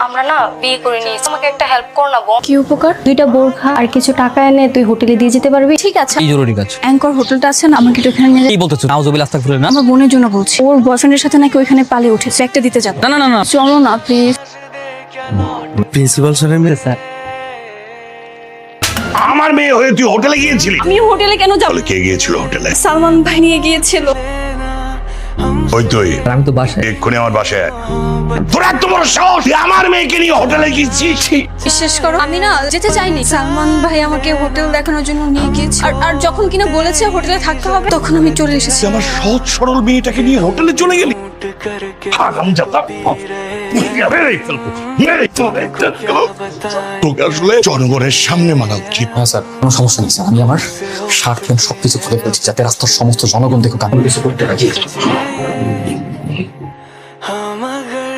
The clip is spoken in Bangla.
আমরা না বিয়ে করে নিয়েছি, আমাকে একটা হেল্প কর না বোন। কি উপকার? 2টা বোরখা আর কিছু টাকা এনে তুই হোটেলে দিয়ে যেতে পারবি? ঠিক আছে। এই জরুরি কাজ। অ্যাঙ্কর হোটেলটা আছে না, আমাকে একটু এখানে নিয়ে কি বলতেছো? নাউজুবিল্লাহ আস্তাগফিরুল্লাহ। আমার বোনের জন্য বলছি, ওর বয়ফ্রেন্ডের সাথে নাকি ওইখানে পালিয়ে উঠেছে, একটা দিতে যাবো। না না না না, চলো না প্লিজ। প্রিন্সিপাল স্যারের মেয়ে স্যার। আমার মেয়ে হয়ে তুই হোটেলে গিয়েছিলি? আমি হোটেলে কেন যাবো? বলে কে গিয়েছিল হোটেলে? সালমান ভাই নিয়ে গিয়েছিল। ওই তুই আমি তো বাসায়। এক্ষুনি আমার বাসায় আয়। তোর এত বড় সাহস, তুই আমার মেয়েকে নিয়ে হোটেলে গিয়েছিস? বিশ্বাস করো, আমি না যেতে চাইনি। সালমান ভাই আমাকে হোটেল দেখানোর জন্য নিয়ে গিয়েছে, আর যখন কিনা বলেছে হোটেলে থাকতে হবে, তখন আমি চলে এসেছি। তুই আমার সহজ সরল মেয়েটাকে নিয়ে হোটেলে চলে গেলি? হারামজাদা। মেরেই ফেলবো, মেরেই ফেলবো। তোকে আসলে জনগণের সামনে মানা উচিত। হ্যাঁ স্যার, কোনো সমস্যা নেই স্যার। আমি আমার শার্ট প্যান্ট সবকিছু খুলে ফেলছি যাতে রাস্তার সমস্ত জনগণ দেখুক আমি কিছু করতে রাজি।